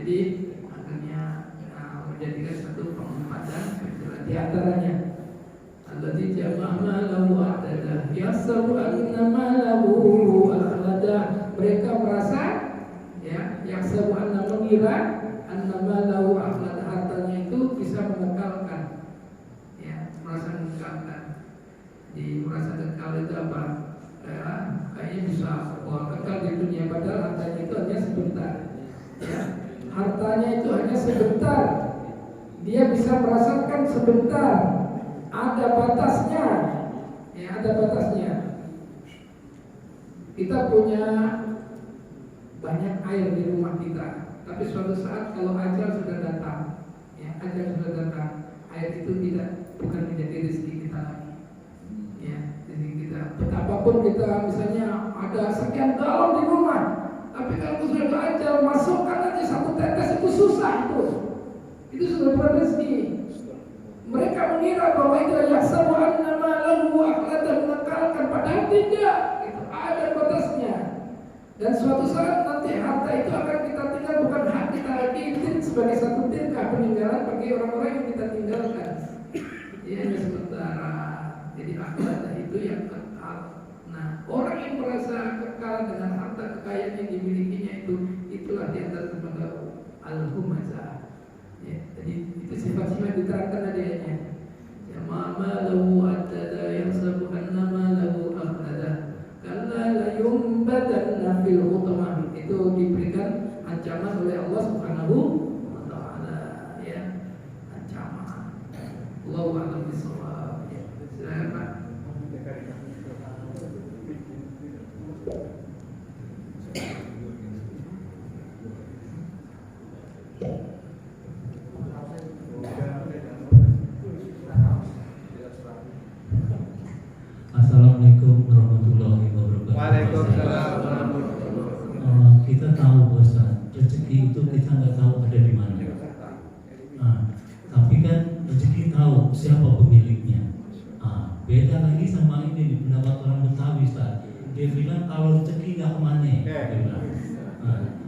Jadi akhirnya menjadikan satu penempatan di antaranya allati jama'a malahu wa'adada yasabu anna malahu akhlada. Mereka merasa ya, yasabu anna mengira anna malahu akhlada, hartanya itu bisa mengekalkan, ya, merasa mengekalkan. Di merasa kekal itu apa? Kayaknya bisa kekal di dunia, padahal hartanya itu hanya sebentar, ya. Hartanya itu hanya sebentar, dia bisa merasakan sebentar. Ada batasnya, ya, ada batasnya. Kita punya banyak air di rumah kita, tapi suatu saat kalau ajal sudah datang, ya, ajal sudah datang, air itu bukan menjadi rezeki kita lagi, ya, rezeki kita. Betapapun kita misalnya ada sekian galon di rumah, tapi kalau sudah ajal masukkan aja satu tetes itu susah itu sudah bukan rezeki. Mereka mengira bahwa itu yahsabu anna malahu akhlada, menekalkan, padahal tidak. Itu ada batasnya. Dan suatu saat nanti harta itu akan kita tinggal, bukan hak kita lagi, itu sebagai satu tirkah peninggalan bagi orang-orang yang kita tinggalkan. Ini hanya sementara. Jadi akhlada itu yang kekal. Nah, orang yang merasa kekal dengan harta kekayaan yang dimilikinya itulah di antara termasuk al-humazah. Ya, jadi itu sifat-sifat diterangkan adanya. Ya mama lahu atada yang sabukan nama lahu akhlada kalla la yumbadanna fil hutamah. Itu diberikan ancaman oleh Allah Subhanahu wa taala, ya, ancaman. Allahu a'lam bishawab. Ya, silakan Pak. Assalamualaikum warahmatullahi wabarakatuh. Waalaikumsalam. Kita tahu bahwa rezeki itu kita nggak tahu ada di mana. Tapi kan rezeki tahu siapa pemiliknya. Beda lagi sama ini pendapat orang Betawi, Ustaz. Dia bilang kalau rezeki nggak kemana. Dia bilang,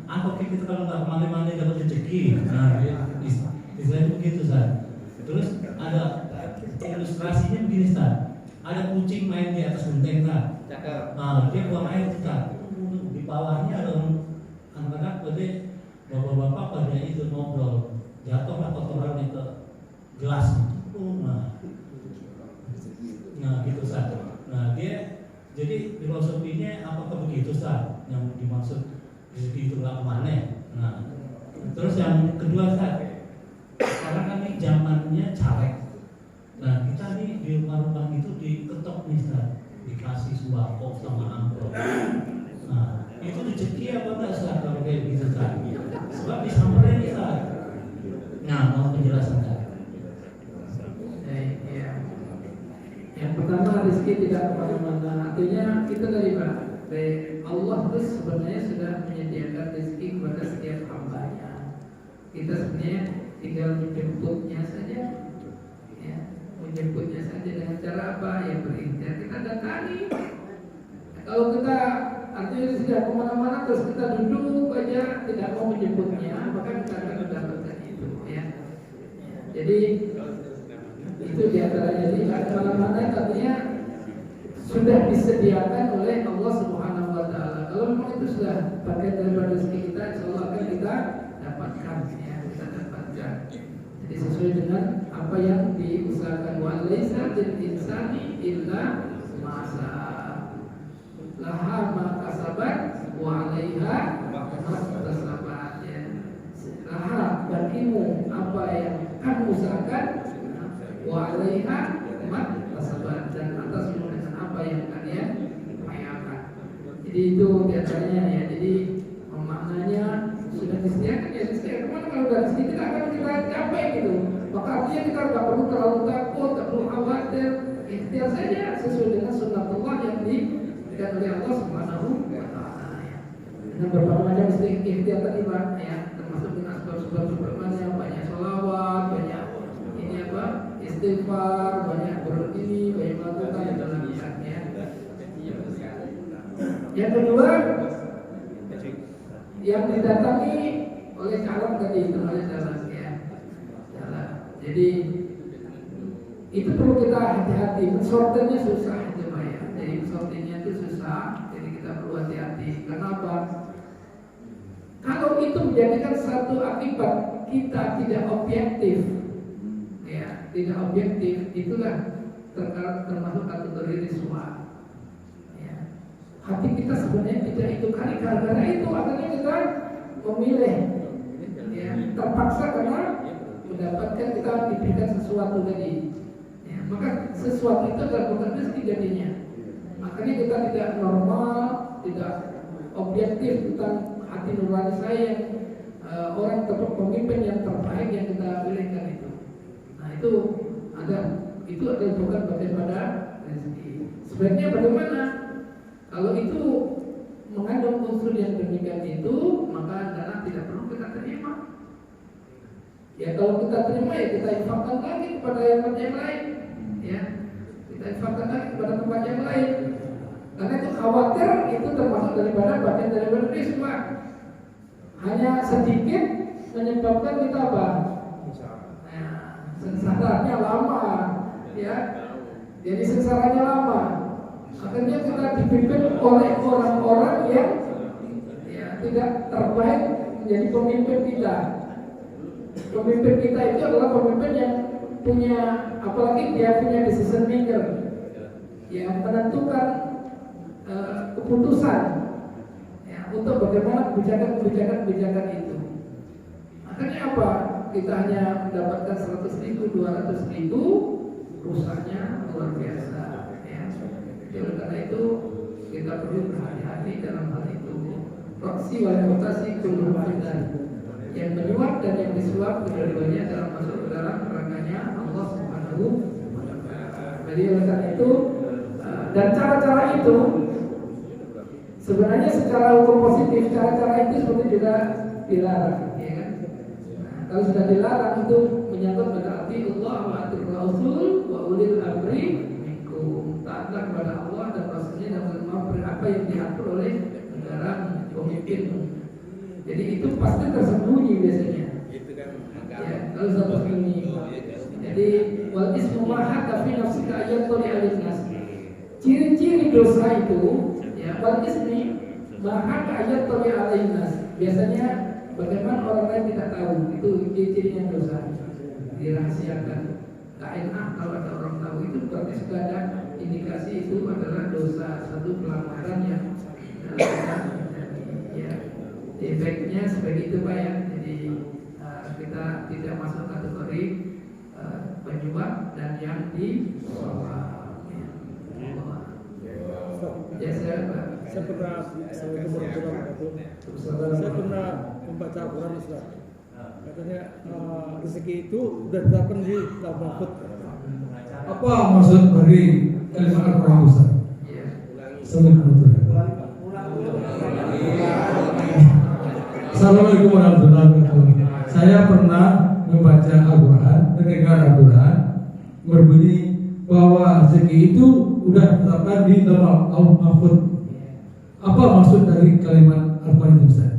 apa kita kalau nggak kemana-mana dapat rezeki? Istilahnya begitu, Ustaz. Terus ada ilustrasinya begini, Ustaz. Ada kucing main di atas genteng, Ustaz. Dia buang air, Ustaz. Di bawahnya ada anak-anak pada bapak-bapak pada itu ngobrol, jatuhlah kotorannya ke gelas. Nah, gitu, Ustaz. Nah, dia jadi filosofinya apakah begitu, Ustaz? Yang dimaksud rezeki itu nggak kemana? Nah, terus yang kedua, Ustaz, sekarang kan ini zamannya caleg. Nah, kita nih di rumah-rumah itu diketok nih, Ustaz, dikasih sembako sama amplop. Nah, itu rezeki apa enggak, Ustaz, kalau kayak gitu, Ustaz? Sebab disamperin, Ustaz. Nah, mau penjelasan, Ustaz. Yang pertama, rezeki tidak kemana-mana. Artinya kita dari Pak, Allah itu sebenarnya sudah menyediakan rezeki kepada setiap hambanya. Kita sebenarnya tinggal menjemputnya saja, ya, menjemputnya saja dengan cara apa? Ya berikhtiar, kita datangi. Kalau kita artinya sudah kemana-mana terus kita duduk aja tidak mau menjemputnya, maka kita akan mendapatkan itu, ya. Jadi itu diantaranya. Jadi kemana-mana artinya sudah disediakan oleh Allah Subhanahu Wa Taala. Kalau memang itu sudah bagian daripada rezeki kita, insya Allah akan kita dapatkan, ya, kita dapatkan. Jadi sesuai dengan apa yang diusahakan. Wa laisa lil insani illa ma sa'a. Laha ma kasabat wa 'alaiha ma kasabat. Ya. Laha bagimu apa yang kamu usahakan, wa 'alaiha ma kasabat, dan atasmu dengan apa yang kalian upayakan. Jadi itu diantaranya, ya. Jadi maknanya sudah disediakan, ya disediakan. Kemana kalau dari sini kita akan kita capai gitu. Maka artinya kita nggak perlu terlalu takut, tak perlu khawatir. Ikhtiar saja sesuai dengan sunnatullah yang diberikan oleh Allah Subhanahu Wa Taala. Ya. Dengan berbagai macam ikhtiar tadi, Pak, ya, termasuk dengan sebab-sebab sebelumnya banyak sholawat, banyak ini apa, istighfar, banyak berdiri, banyak melakukan yang dalam ya. Yang kedua, yang didatangi oleh calon tadi itu oleh jalan ya. Jalan. Jadi itu perlu kita hati-hati. Mensortirnya susah coba ya. Jadi mensortirnya itu susah. Jadi kita perlu hati-hati. Kenapa? Kalau itu menjadikan satu akibat kita tidak objektif, ya tidak objektif, itulah termasuk kategori riswa. Ya. Hati kita sebenarnya tidak itu kali gara-gara itu akhirnya kita memilih, ya terpaksa karena mendapatkan kita diberikan sesuatu tadi. Ya, maka sesuatu itu adalah bukan rezeki jadinya. Makanya kita tidak normal, tidak objektif tentang hati nurani saya yang orang tepat pemimpin yang terbaik yang kita pilihkan itu. Nah itu adalah bukan bagian pada rezeki. Sebaiknya bagaimana? Kalau itu mengandung unsur yang demikian itu, maka dana tidak perlu kita terima. Ya kalau kita terima ya kita infakkan lagi kepada tempat yang lain. Ya kita infakkan lagi kepada tempat yang lain. Karena itu khawatir itu termasuk daripada bagian daripada risma. Hanya sedikit menyebabkan kita apa? Nah, sengsaranya lama, ya. Jadi sengsaranya lama. Akhirnya kita dipimpin oleh orang-orang yang ya tidak terbaik menjadi pemimpin kita. Pemimpin kita itu adalah pemimpin yang punya, apalagi dia punya decision maker, yang menentukan keputusan ya, untuk bagaimana kebijakan itu. Akhirnya apa? Kita hanya mendapatkan 100.000, 200.000, rusaknya luar biasa. Ya. Oleh karena itu kita perlu berhati-hati dalam hal itu. Roksi wal mutasi kullu fitan. Yang menyuap dan yang disuap kedua-duanya dalam masuk ke dalam nerakanya Allah Subhanahu wa Ta'ala. Jadi oleh karena itu dan cara-cara itu sebenarnya secara hukum positif cara-cara itu seperti juga dilarang, ya kan? Nah, kalau sudah dilarang itu menyangkut berarti Allah wa atir Rasul wa ulil amri minkum. Taatlah kepada Allah dan Rasulnya dan menerima apa yang diatur oleh negara pemimpin. Jadi itu pasti tersembunyi biasanya. Ya, kalau sudah tersembunyi. Jadi wal ismu ma haka fi nafsika ayatun alinnas. Ciri-ciri dosa itu ya wal ismi ma haka ayatun alinnas. Biasanya bagaimana orang lain tidak tahu, itu ciri-cirinya dosa. Dirahasiakan. Enak kalau ada orang tahu itu berarti sudah ada indikasi itu adalah dosa, satu pelanggaran yang ya efeknya seperti itu Pak ya. Jadi kita tidak masuk kategori penyuap dan yang di bawah. Ya saya pernah membaca Al-Quran Ustaz. Katanya rezeki itu sudah ditetapkan di Lauh Mahfuz. Apa maksud dari kalimat Al-Quran Ustaz? Assalamualaikum warahmatullahi wabarakatuh. Saya pernah membaca Al-Quran, mendengar Al-Quran berbunyi bahwa rezeki itu sudah ditetapkan di Lauh Mahfuz. Apa maksud dari kalimat Al-Quran itu Ustaz?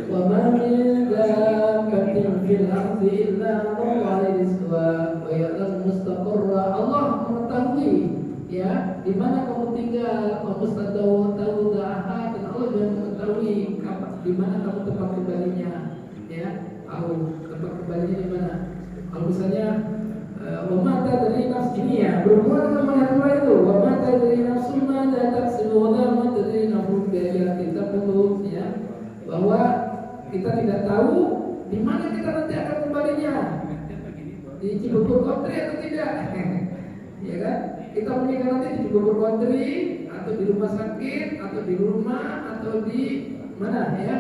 Wa ma min dabbatin fil ardi illa Allah rizqa wa ya'lamu mustaqarra. Allah mengetahui ya di mana kamu tinggal, kamu tahu daha dan Allah juga mengetahui di mana kamu tempat kembalinya ya, tahu tempat kembalinya di mana. Kalau misalnya wa ma tadri nafs ini ya berhubungan dengan ayat itu wa ma tadri nafsun ma taksibu wa ma tadri nafsun bi kita betul ya bahwa kita tidak tahu di mana kita nanti akan kembalinya, di Cibubur Country atau tidak, ya kan? Kita meninggal nanti di Cibubur Country atau di rumah sakit atau di rumah atau di mana ya?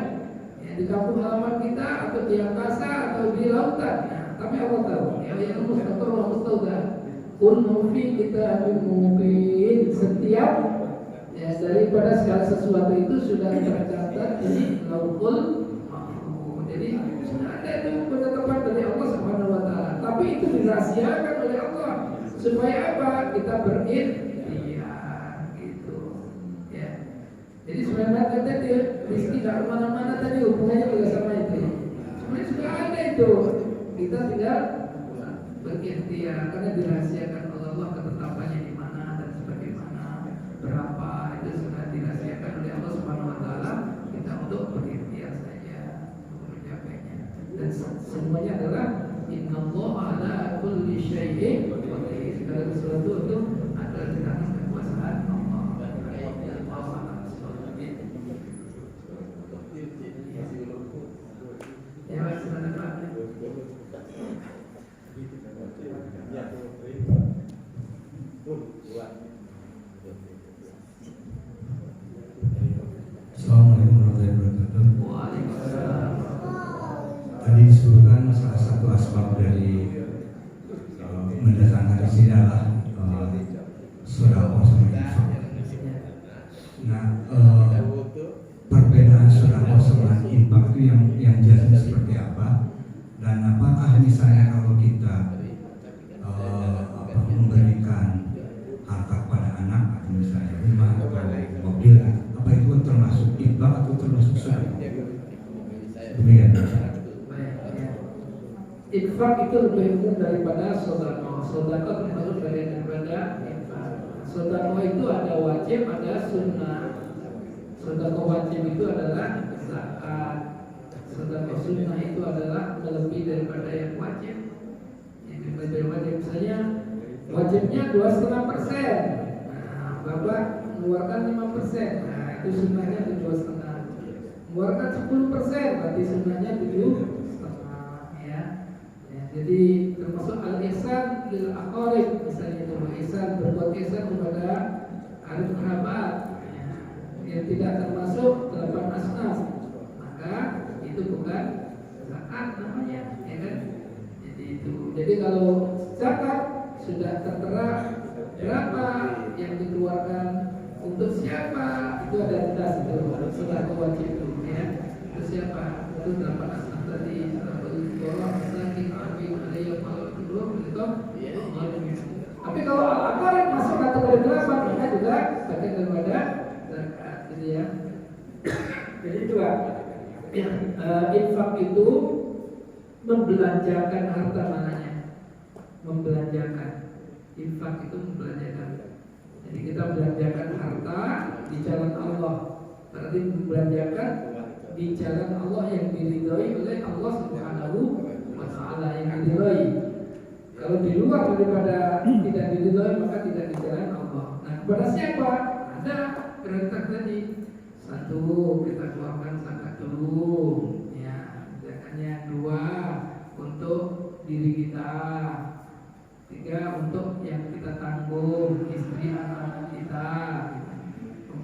Ya di kampung halaman kita atau di angkasa atau di lautan. Ya, tapi Allah tahu. Ya yang mustaqar wa mustaudah. Kullu fi kitabim mubin. Setiap ya daripada segala sesuatu itu sudah tercatat di Lauhul. Jadi sudah ada itu penetapan dari Allah Subhanahu wa Ta'ala. Tapi itu dirahasiakan oleh Allah supaya apa? Kita berikhtiar gitu. Jadi sebenarnya tadi rezeki tidak kemana-mana tadi hubungannya juga sama itu. Sebenarnya sudah ada itu. Kita tinggal berikhtiar karena dirahasiakan oleh Allah ketetapannya di mana dan sebagaimana berapa itu sudah dirahasiakan oleh Allah Subhanahu Wa Taala. Kita untuk berikhtiar saja untuk menjaganya. Dan semuanya adalah Innallaha ala kulli syai'in qadir. Segala sesuatu itu adalah di tangan kekuasaan Allah. Ya, silakan Pak. Assalamualaikum warahmatullahi wabarakatuh. Waalaikumsalam. Tadi disebutkan salah satu asbab dari mendatangkan rezeki adalah sedekah sama infak. Nah, perbedaan sedekah sama infak itu yang jelas seperti apa? Dan apakah misalnya kalau kita memberikan harta kepada anak atau misalnya rumah atau mobil, apa itu termasuk infak atau termasuk sedekah? Demikian. Infak itu lebih umum daripada sedekah. Sedekah termasuk bagian daripada infak. Sedekah itu ada wajib, ada sunnah. Sedekah wajib itu adalah zakat. Sedekah sunnah itu adalah melebihi daripada yang wajib. Yang lebih wajib misalnya wajibnya 2,5%. Nah, Bapak mengeluarkan 5%. Nah, itu sunnahnya 2,5%. Mengeluarkan 10%, berarti sunnahnya 7,5%. Ya. Jadi termasuk al-ihsan lil aqarib, misalnya itu ihsan, berbuat ihsan kepada ahli kerabat. Yang tidak termasuk 8 asnaf, maka itu bukan zakat namanya, ya kan? Jadi kalau zakat sudah tertera berapa yang dikeluarkan untuk siapa, itu ada jelas itu sudah wajib itu, ya. Itu siapa? Itu 8 asnaf tadi. Tapi kalau al-aqarib masuk kategori 8, maka juga bagian daripada zakat, gitu ya. Jadi juga infak itu membelanjakan harta mananya, membelanjakan. Infak itu membelanjakan. Jadi kita belanjakan harta di jalan Allah, berarti membelanjakan di jalan Allah yang diridhoi oleh Allah Subhanahu wa Ta'ala, yang diridhoi. Kalau di luar daripada tidak diridhoi maka tidak di jalan Allah. Nah, kepada siapa? Ada perintah tadi. 1, kita keluarkan zakat dulu, ya. Zakatnya 2 untuk diri kita. 3 untuk yang kita tanggung, istri anak kita.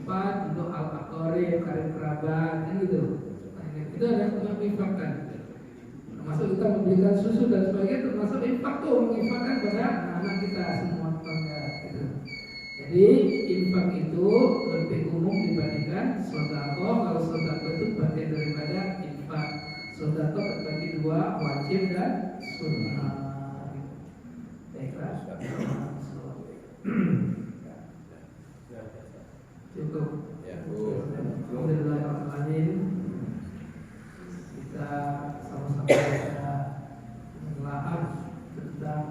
4 untuk al-aqarib, karib kerabat, kan gitu. Nah, itu ada yang menginfakkan. Termasuk kita memberikan susu dan sebagainya, termasuk infak tuh, menginfakkan pada anak kita semua tetangga gitu. Jadi infak itu lebih umum dibandingkan sedekah. Kalau sedekah itu bagian daripada infak. Sedekah terbagi 2, wajib dan sunnah. Baiklah. Cukup. Alhamdulillahirrahmanirrahim. Kita sama-sama menelaah tentang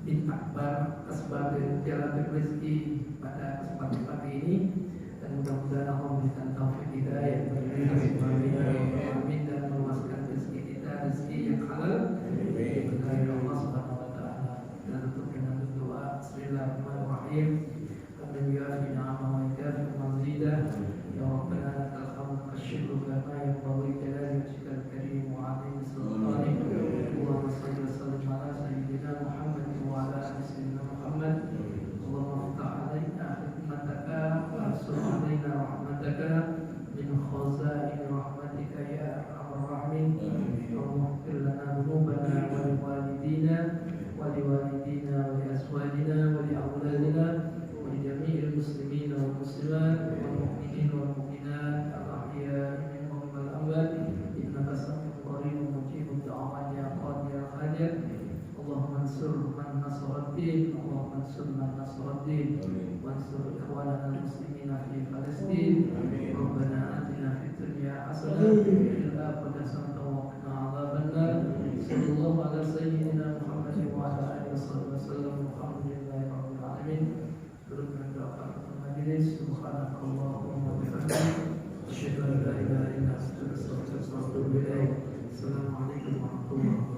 bin akbar asbab jalan rezeki pada kesempatan pagi ini, dan mudah-mudahan Allah memberikan taufik hidayah amin, dan meluaskan rezeki kita, rezeki yang halal dari Allah Subhanahu wa Ta'ala. Dan tutup dengan doa Bismillahirrahmanirrahim. Amin ya ni'ama wa ikafi mazidah. Ya Rabbana lakal hamdu kasyukru kama yanbaghi jalali wajhikal karim wa 'azimi sultanik. Allahumma shalli wa sallim ala sayyidina Muhammad wa ala ali sayyidina Muhammad. Allahumma iftah 'alaina hikmataka wa ansur 'alaina rahmataka min khazain rahmatika ya arhamar rahimin. Allahumma ighfir lana dhunubana wa li walidina wa li walidina wa li azwajina wa li awladina wa li jami'il muslimin wal muslimat wal mu'minin wal mu'minat al-ahya'i minhum wal amwat innaka sami'un qaribun mujibud da'awat ya qadir al-hajat. Allahumma ansur man nasaraddin, Allahumma ansur man nasaraddin, wa ansur ikhwanana al-muslimina fi Palestin. حسنة وفي الآخرة حسنة وقنا عذاب النار. صلى الله على سيدنا محمد وعلى آله وصحبه وسلم. الحمد لله رب العالمين. سبحانك اللهم وبحمدك أشهد أن لا إله إلا أنت أستغفرك وأتوب إليك. السلام عليكم ورحمة الله وبركاته.